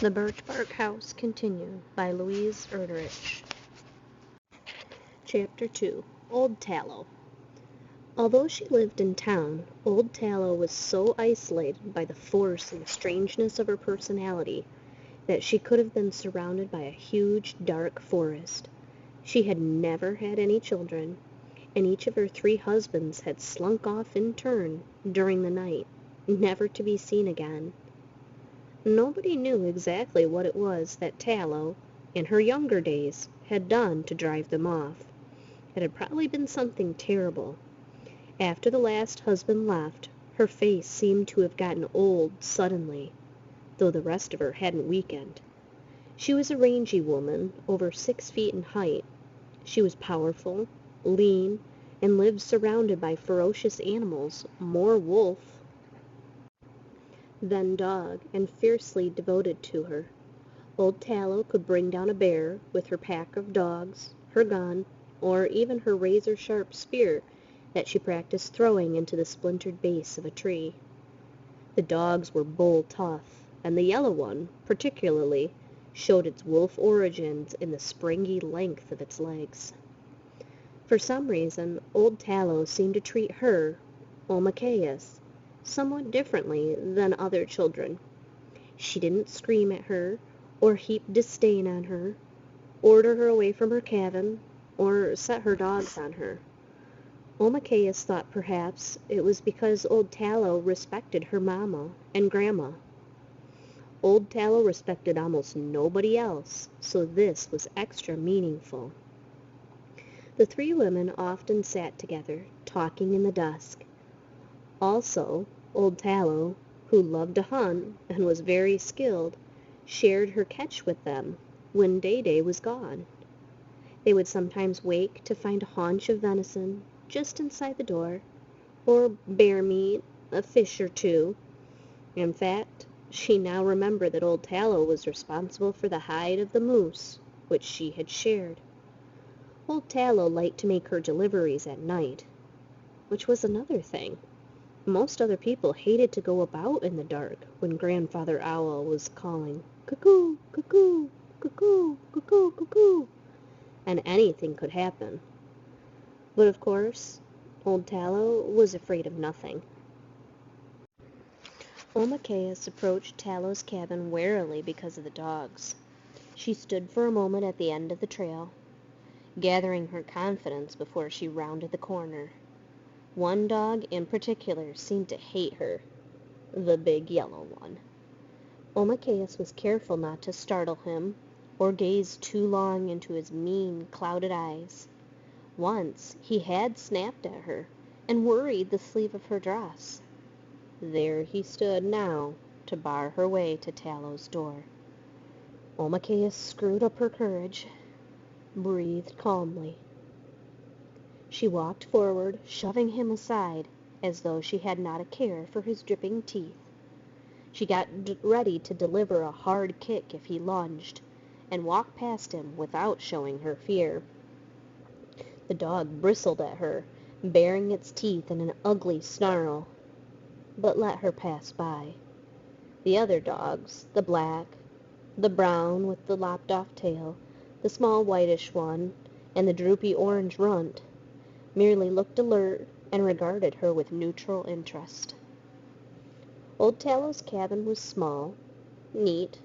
The Birchbark House continued by Louise Erdrich. Chapter 2. Old Tallow. Although she lived in town, Old Tallow was so isolated by the force and strangeness of her personality that she could have been surrounded by a huge, dark forest. She had never had any children, and each of her 3 husbands had slunk off in turn during the night, never to be seen again. Nobody knew exactly what it was that Tallow, in her younger days, had done to drive them off. It had probably been something terrible. After the last husband left, her face seemed to have gotten old suddenly, though the rest of her hadn't weakened. She was a rangy woman, over 6 feet in height. She was powerful, lean, and lived surrounded by ferocious animals, more wolf than dog, and fiercely devoted to her. Old Tallow could bring down a bear with her pack of dogs, her gun, or even her razor-sharp spear that she practiced throwing into the splintered base of a tree. The dogs were bull-tough, and the yellow one, particularly, showed its wolf origins in the springy length of its legs. For some reason, Old Tallow seemed to treat her, Alma, somewhat differently than other children. She didn't scream at her, or heap disdain on her, order her away from her cabin, or set her dogs on her. Alma thought perhaps it was because Old Tallow respected her mama and grandma. Old Tallow respected almost nobody else, so this was extra meaningful. The 3 women often sat together, talking in the dusk. Also, Old Tallow, who loved to hunt and was very skilled, shared her catch with them when Day was gone. They would sometimes wake to find a haunch of venison just inside the door, or bear meat, a fish or 2. In fact, she now remembered that Old Tallow was responsible for the hide of the moose, which she had shared. Old Tallow liked to make her deliveries at night, which was another thing. Most other people hated to go about in the dark when Grandfather Owl was calling, "Cuckoo, cuckoo, cuckoo, cuckoo, cuckoo," and anything could happen. But of course, Old Tallow was afraid of nothing. Alma approached Tallow's cabin warily because of the dogs. She stood for a moment at the end of the trail, gathering her confidence before she rounded the corner. One dog in particular seemed to hate her, the big yellow one. Alma was careful not to startle him or gaze too long into his mean, clouded eyes. Once he had snapped at her and worried the sleeve of her dress. There he stood now to bar her way to Tallow's door. Alma screwed up her courage, breathed calmly. She walked forward, shoving him aside, as though she had not a care for his dripping teeth. She got ready to deliver a hard kick if he lunged, and walked past him without showing her fear. The dog bristled at her, baring its teeth in an ugly snarl, but let her pass by. The other dogs, the black, the brown with the lopped-off tail, the small whitish one, and the droopy orange runt, merely looked alert and regarded her with neutral interest. Old Tallow's cabin was small, neat,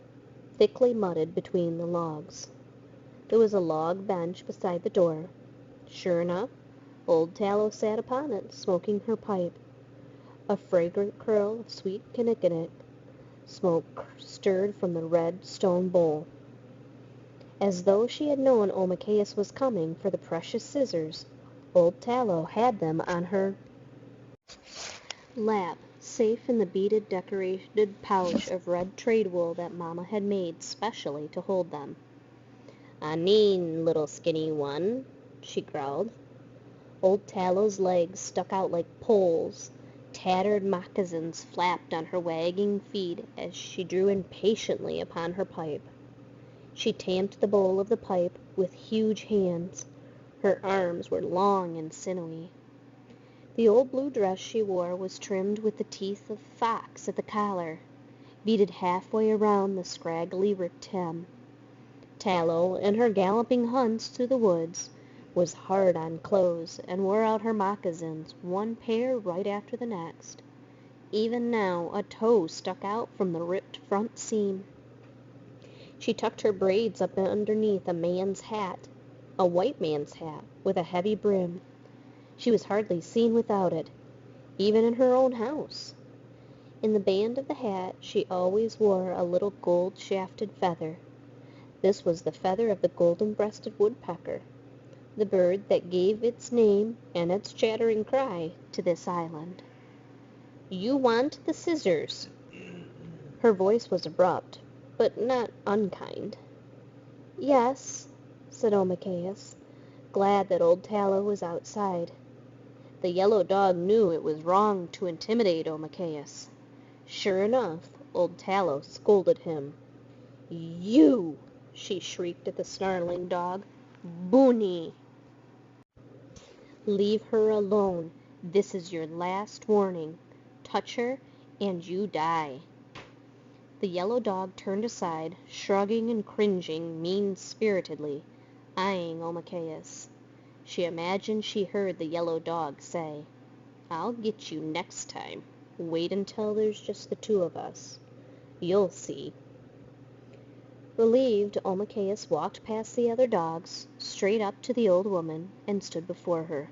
thickly mudded between the logs. There was a log bench beside the door. Sure enough, Old Tallow sat upon it, smoking her pipe. A fragrant curl of sweet kinnikinnick smoke stirred from the red stone bowl. As though she had known Alma was coming for the precious scissors, Old Tallow had them on her lap, safe in the beaded decorated pouch of red trade wool that Mama had made specially to hold them. "I mean, little skinny one," she growled. Old Tallow's legs stuck out like poles. Tattered moccasins flapped on her wagging feet as she drew impatiently upon her pipe. She tamped the bowl of the pipe with huge hands. Her arms were long and sinewy. The old blue dress she wore was trimmed with the teeth of fox at the collar, beaded halfway around the scraggly Rictam. Tallow, in her galloping hunts through the woods, was hard on clothes and wore out her moccasins, one pair right after the next. Even now a toe stuck out from the ripped front seam. She tucked her braids up underneath a man's hat, a white man's hat, with a heavy brim. She was hardly seen without it, even in her own house. In the band of the hat she always wore a little gold-shafted feather. This was the feather of the golden-breasted woodpecker, the bird that gave its name and its chattering cry to this island. "You want the scissors." Her voice was abrupt, but not unkind. "Yes," said Omakayas, glad that Old Tallow was outside. The yellow dog knew it was wrong to intimidate Omakayas. Sure enough, Old Tallow scolded him. "You!" she shrieked at the snarling dog. "Boonie!" "Leave her alone. This is your last warning. Touch her, and you die." The yellow dog turned aside, shrugging and cringing mean-spiritedly, eyeing Omakayas. She imagined she heard the yellow dog say, "I'll get you next time. Wait until there's just the two of us. You'll see." Relieved, Omakayas walked past the other dogs, straight up to the old woman, and stood before her.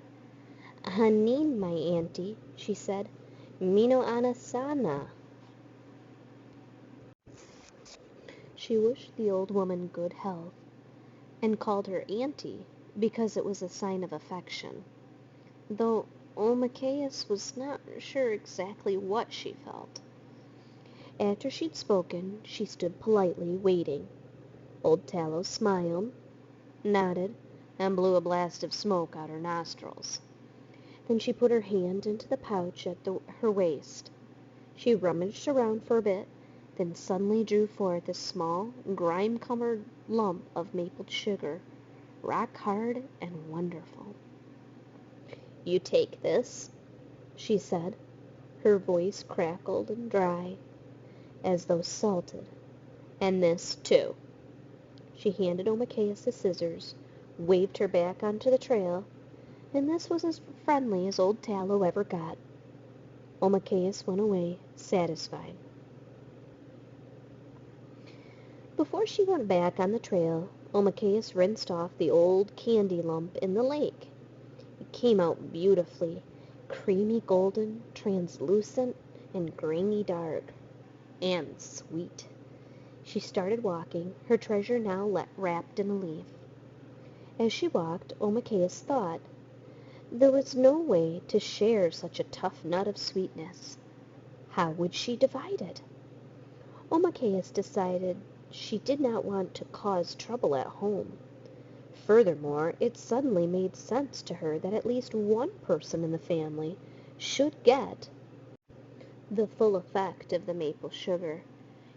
"Hanin, my auntie," she said. "Mino anasana." She wished the old woman good health, and called her auntie because it was a sign of affection, though Omakayas was not sure exactly what she felt. After she'd spoken, she stood politely waiting. Old Tallow smiled, nodded, and blew a blast of smoke out her nostrils. Then she put her hand into the pouch at her waist. She rummaged around for a bit, then suddenly drew forth a small, grime-covered lump of maple sugar, rock-hard and wonderful. "You take this," she said. Her voice crackled and dry, as though salted. "And this, too." She handed Omakayas the scissors, waved her back onto the trail, and this was as friendly as Old Tallow ever got. Omakayas went away, satisfied. Before she went back on the trail, Omakayas rinsed off the old candy lump in the lake. It came out beautifully, creamy golden, translucent, and grainy dark, and sweet. She started walking, her treasure now wrapped in a leaf. As she walked, Omakayas thought, there was no way to share such a tough nut of sweetness. How would she divide it? Omakayas decided she did not want to cause trouble at home. Furthermore, it suddenly made sense to her that at least one person in the family should get the full effect of the maple sugar.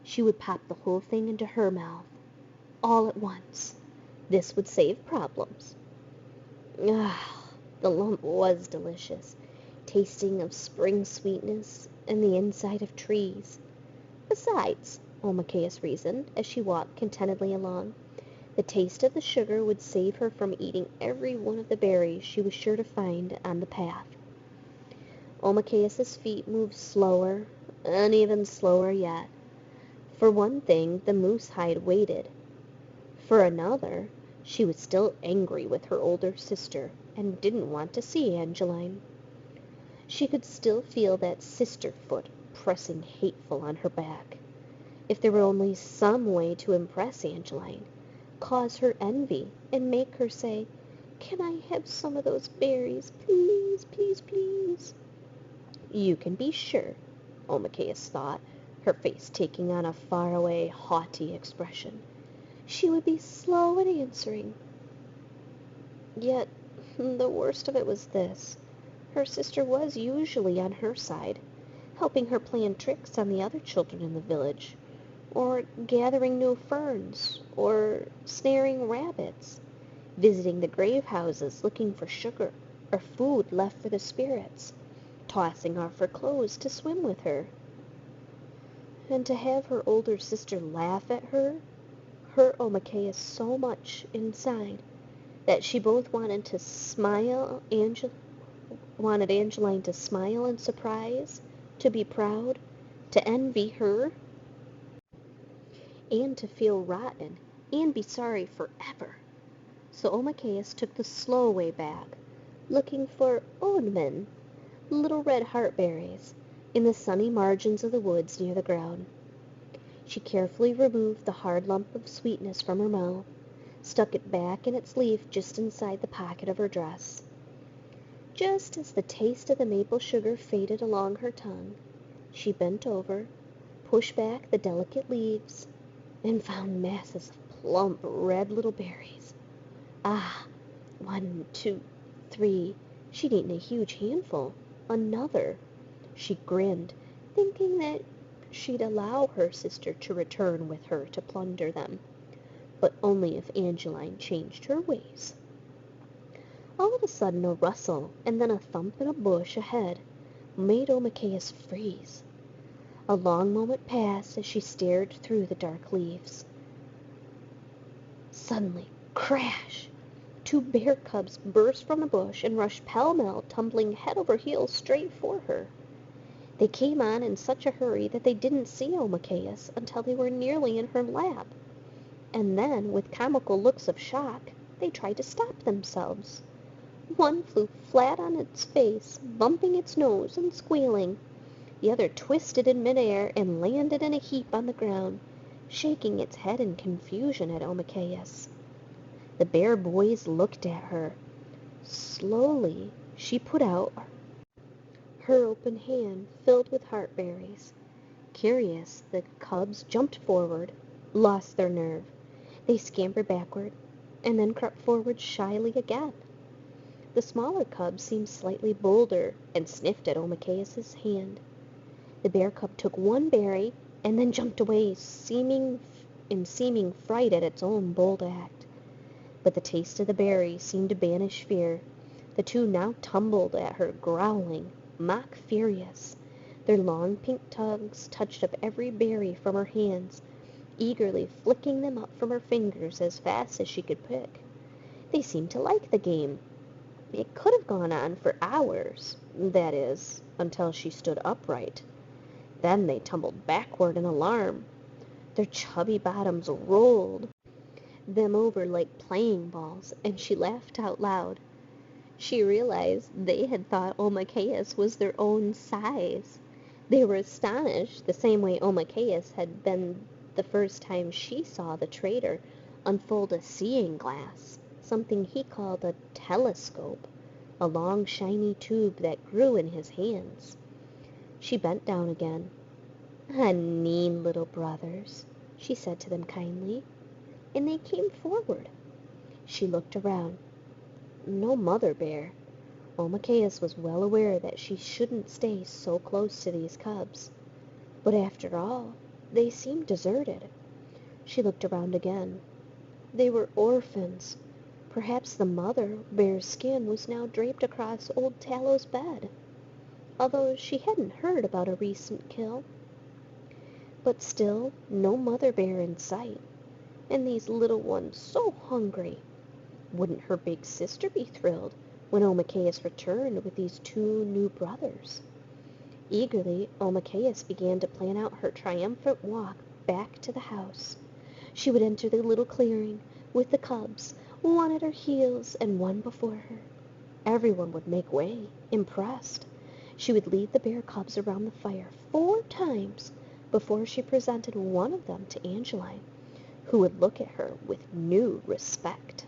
She would pop the whole thing into her mouth, all at once. This would save problems. Ah, the lump was delicious, tasting of spring sweetness and the inside of trees. Besides, Omakayas reasoned as she walked contentedly along, the taste of the sugar would save her from eating every one of the berries she was sure to find on the path. Omakayas's feet moved slower, and even slower yet. For one thing, the moose hide waited. For another, she was still angry with her older sister and didn't want to see Angeline. She could still feel that sister foot pressing hateful on her back. If there were only some way to impress Angeline, cause her envy, and make her say, "Can I have some of those berries, please, please, please?" You can be sure, Omakayas thought, her face taking on a faraway, haughty expression. She would be slow in answering. Yet, the worst of it was this. Her sister was usually on her side, helping her plan tricks on the other children in the village, or gathering new ferns, or snaring rabbits, visiting the grave houses looking for sugar or food left for the spirits, tossing off her clothes to swim with her. And to have her older sister laugh at her hurt Omakea so much inside that she both wanted Angeline to smile in surprise, to be proud, to envy her, and to feel rotten and be sorry forever. So Omakea took the slow way back, looking for oudmen, little red heartberries, in the sunny margins of the woods near the ground. She carefully removed the hard lump of sweetness from her mouth, stuck it back in its leaf just inside the pocket of her dress. Just as the taste of the maple sugar faded along her tongue, she bent over, pushed back the delicate leaves, and found masses of plump red little berries. Ah, 1, 2, 3. She'd eaten a huge handful. Another. She grinned, thinking that she'd allow her sister to return with her to plunder them, but only if Angeline changed her ways. All of a sudden a rustle and then a thump in a bush ahead made Omakea freeze. A long moment passed as she stared through the dark leaves. Suddenly, crash! 2 bear cubs burst from the bush and rushed pell-mell, tumbling head over heels straight for her. They came on in such a hurry that they didn't see Omakea until they were nearly in her lap, and then, with comical looks of shock, they tried to stop themselves. One flew flat on its face, bumping its nose and squealing. The other twisted in midair and landed in a heap on the ground, shaking its head in confusion at Omakea. The bear boys looked at her. Slowly, she put out her open hand filled with heartberries. Curious, the cubs jumped forward, lost their nerve. They scampered backward, and then crept forward shyly again. The smaller cub seemed slightly bolder and sniffed at Omakea's hand. The bear cub took one berry and then jumped away, seeming fright at its own bold act. But the taste of the berry seemed to banish fear. The 2 now tumbled at her, growling, mock furious. Their long pink tongues touched up every berry from her hands, eagerly flicking them up from her fingers as fast as she could pick. They seemed to like the game. It could have gone on for hours, that is, until she stood upright. Then they tumbled backward in alarm. Their chubby bottoms rolled them over like playing balls, and she laughed out loud. She realized they had thought Omakea was their own size. They were astonished, the same way Omakea had been the first time she saw the trader unfold a seeing glass, something he called a telescope, a long shiny tube that grew in his hands. She bent down again. "Honey, little brothers," she said to them kindly, and they came forward. She looked around. No mother bear. Omakea was well aware that she shouldn't stay so close to these cubs. But after all, they seemed deserted. She looked around again. They were orphans. Perhaps the mother bear's skin was now draped across Old Tallow's bed, although she hadn't heard about a recent kill. But still, no mother bear in sight, and these little ones so hungry. Wouldn't her big sister be thrilled when Omakea returned with these 2 new brothers? Eagerly, Omakea began to plan out her triumphant walk back to the house. She would enter the little clearing with the cubs, one at her heels and one before her. Everyone would make way, impressed. She would lead the bear cubs around the fire 4 times before she presented one of them to Angeline, who would look at her with new respect.